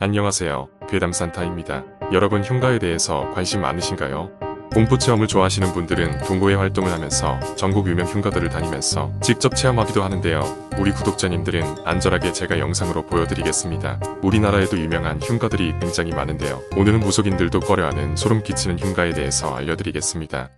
안녕하세요. 괴담산타입니다. 여러분 흉가에 대해서 관심 많으신가요? 공포체험을 좋아하시는 분들은 동호회 활동을 하면서 전국 유명 흉가들을 다니면서 직접 체험하기도 하는데요. 우리 구독자님들은 안전하게 제가 영상으로 보여드리겠습니다. 우리나라에도 유명한 흉가들이 굉장히 많은데요. 오늘은 무속인들도 꺼려하는 소름 끼치는 흉가에 대해서 알려드리겠습니다.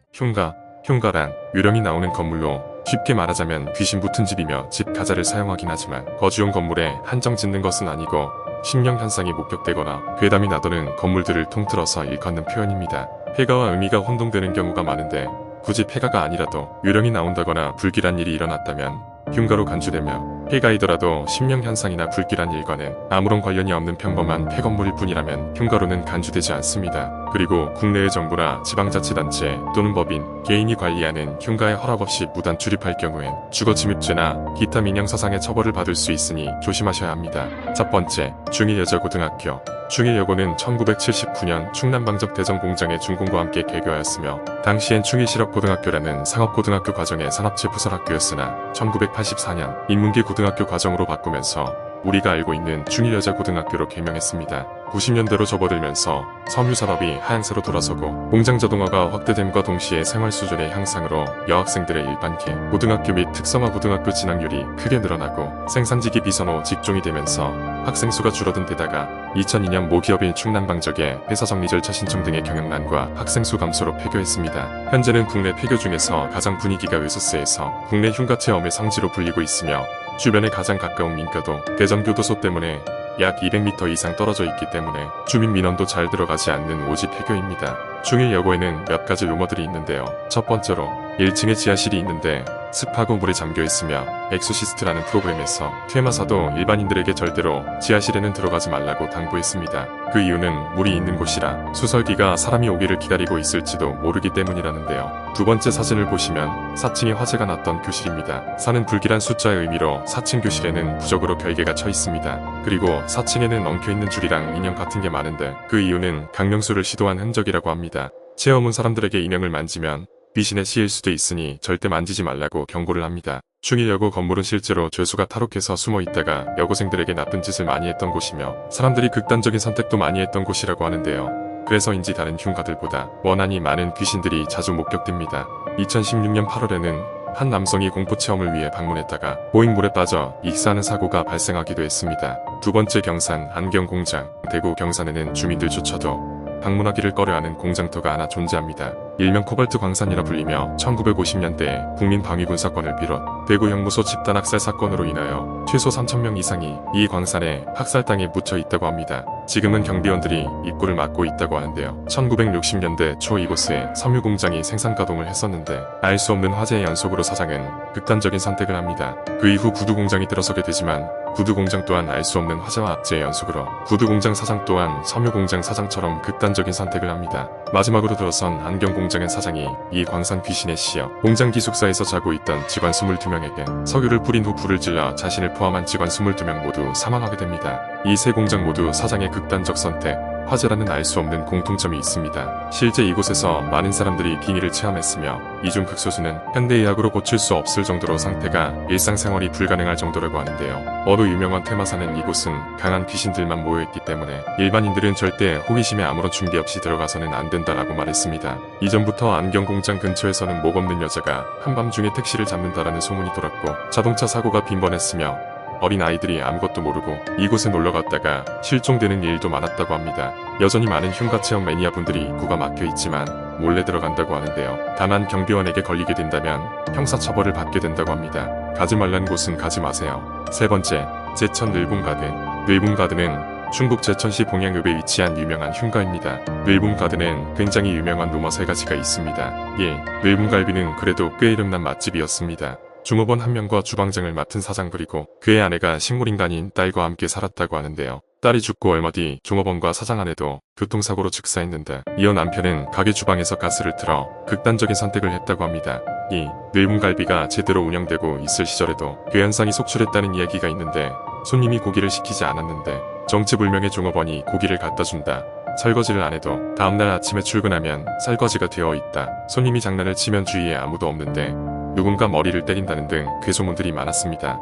흉가란 유령이 나오는 건물로 쉽게 말하자면 귀신 붙은 집이며 집 가자를 사용하긴 하지만 거주용 건물에 한정 짓는 것은 아니고 심령 현상이 목격되거나 괴담이 나도는 건물들을 통틀어서 일컫는 표현입니다. 폐가와 의미가 혼동되는 경우가 많은데 굳이 폐가가 아니라도 유령이 나온다거나 불길한 일이 일어났다면 흉가로 간주되며 폐가이더라도 심령 현상이나 불길한 일과는 아무런 관련이 없는 평범한 폐건물일 뿐이라면 흉가로는 간주되지 않습니다. 그리고 국내의 정부나 지방자치단체 또는 법인, 개인이 관리하는 흉가에 허락 없이 무단 출입할 경우엔 주거침입죄나 기타 민형사상의 처벌을 받을 수 있으니 조심하셔야 합니다. 첫 번째, 중일여자고등학교. 중일여고는 1979년 충남방적대전공장의 준공과 함께 개교하였으며 당시엔 충일실업고등학교라는 상업고등학교 과정의 산업체 부설학교였으나 1984년 인문계 고등학교 과정으로 바꾸면서 우리가 알고 있는 중일여자고등학교로 개명했습니다. 90년대로 접어들면서 섬유산업이 하향세로 돌아서고 공장자동화가 확대됨과 동시에 생활수준의 향상으로 여학생들의 일반계, 고등학교 및 특성화 고등학교 진학률이 크게 늘어나고 생산직이 비선호 직종이 되면서 학생 수가 줄어든 데다가 2002년 모기업인 충남방적의 회사 정리 절차 신청 등의 경영난과 학생 수 감소로 폐교했습니다. 현재는 국내 폐교 중에서 가장 분위기가 외소세에서 국내 흉가체험의 성지로 불리고 있으며 주변에 가장 가까운 민가도 대전교도소 때문에 약 200m 이상 떨어져 있기 때문에 주민 민원도 잘 들어가지 않는 오지 폐교입니다. 중일여고에는 몇 가지 루머들이 있는데요. 첫 번째로 1층에 지하실이 있는데 습하고 물에 잠겨 있으며 엑소시스트라는 프로그램에서 퇴마사도 일반인들에게 절대로 지하실에는 들어가지 말라고 당부했습니다. 그 이유는 물이 있는 곳이라 수설기가 사람이 오기를 기다리고 있을지도 모르기 때문이라는데요. 두 번째 사진을 보시면 4층에 화재가 났던 교실입니다. 4는 불길한 숫자의 의미로 4층 교실에는 부적으로 결계가 쳐 있습니다. 그리고 4층에는 엉켜있는 줄이랑 인형 같은 게 많은데 그 이유는 강령술을 시도한 흔적이라고 합니다. 체험 온 사람들에게 인형을 만지면 귀신에 씌일 수도 있으니 절대 만지지 말라고 경고를 합니다. 중일여고 건물은 실제로 죄수가 탈옥해서 숨어 있다가 여고생들에게 나쁜 짓을 많이 했던 곳이며 사람들이 극단적인 선택도 많이 했던 곳이라고 하는데요. 그래서인지 다른 흉가들보다 원한이 많은 귀신들이 자주 목격됩니다. 2016년 8월에는 한 남성이 공포체험을 위해 방문했다가 보잉물에 빠져 익사하는 사고가 발생하기도 했습니다. 두 번째 경산 안경공장. 대구 경산에는 주민들조차도 방문하기를 꺼려하는 공장터가 하나 존재합니다. 일명 코발트 광산이라 불리며 1950년대에 국민방위군 사건을 비롯 대구 형무소 집단 학살 사건으로 인하여 최소 3,000명 이상이 이 광산에 학살당해 묻혀 있다고 합니다. 지금은 경비원들이 입구를 막고 있다고 하는데요. 1960년대 초 이곳에 섬유공장이 생산 가동을 했었는데 알 수 없는 화재의 연속으로 사장은 극단적인 선택을 합니다. 그 이후 구두공장이 들어서게 되지만 구두공장 또한 알 수 없는 화재와 악재의 연속으로 구두공장 사장 또한 섬유공장 사장처럼 극단적인 선택을 합니다. 마지막으로 들어선 안경공장의 사장이 이 광산 귀신에 씌여 공장 기숙사에서 자고 있던 직원 22명에게 석유를 뿌린 후 불을 질러 자신을 포함한 직원 22명 모두 사망하게 됩니다. 이 세 공장 모두 사장의 극단적 선택, 화재라는 알 수 없는 공통점이 있습니다. 실제 이곳에서 많은 사람들이 빙의를 체험했으며 이 중 극소수는 현대의학으로 고칠 수 없을 정도로 상태가 일상생활이 불가능할 정도라고 하는데요. 어느 유명한 퇴마사는 이곳은 강한 귀신들만 모여있기 때문에 일반인들은 절대 호기심에 아무런 준비 없이 들어가서는 안 된다라고 말했습니다. 이전부터 안경공장 근처에서는 목 없는 여자가 한밤중에 택시를 잡는다라는 소문이 돌았고 자동차 사고가 빈번했으며 어린 아이들이 아무것도 모르고 이곳에 놀러갔다가 실종되는 일도 많았다고 합니다. 여전히 많은 흉가체험 매니아분들이 입구가 막혀있지만 몰래 들어간다고 하는데요. 다만 경비원에게 걸리게 된다면 형사처벌을 받게 된다고 합니다. 가지 말란 곳은 가지 마세요. 세 번째, 제천 늘봉가든. 늘봉가든은 충북 제천시 봉양읍에 위치한 유명한 흉가입니다. 늘봉가든엔 굉장히 유명한 루머 3가지가 있습니다. 늘봉갈비는 그래도 꽤 이름난 맛집이었습니다. 종업원 한 명과 주방장을 맡은 사장 그리고 그의 아내가 식물인간인 딸과 함께 살았다고 하는데요. 딸이 죽고 얼마 뒤 종업원과 사장 아내도 교통사고로 즉사했는데 이어 남편은 가게 주방에서 가스를 틀어 극단적인 선택을 했다고 합니다. 이 늘봉갈비가 제대로 운영되고 있을 시절에도 괴현상이 속출했다는 이야기가 있는데 손님이 고기를 시키지 않았는데 정체불명의 종업원이 고기를 갖다 준다. 설거지를 안 해도 다음날 아침에 출근하면 설거지가 되어 있다. 손님이 장난을 치면 주위에 아무도 없는데 누군가 머리를 때린다는 등 괴소문들이 많았습니다.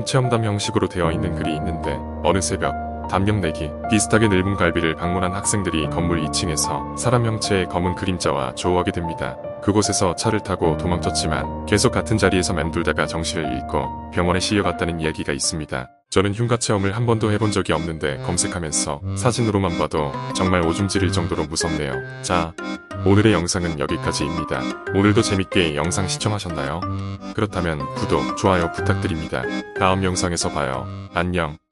체험담 형식으로 되어 있는 글이 있는데 어느 새벽 담력 내기. 비슷하게 늙은 갈비를 방문한 학생들이 건물 2층에서 사람 형체의 검은 그림자와 조우하게 됩니다. 그곳에서 차를 타고 도망쳤지만 계속 같은 자리에서 맴돌다가 정신을 잃고 병원에 실려갔다는 이야기가 있습니다. 저는 흉가 체험을 한 번도 해본 적이 없는데 검색하면서 사진으로만 봐도 정말 오줌 지릴 정도로 무섭네요. 자, 오늘의 영상은 여기까지입니다. 오늘도 재밌게 영상 시청하셨나요? 그렇다면 구독, 좋아요 부탁드립니다. 다음 영상에서 봐요. 안녕.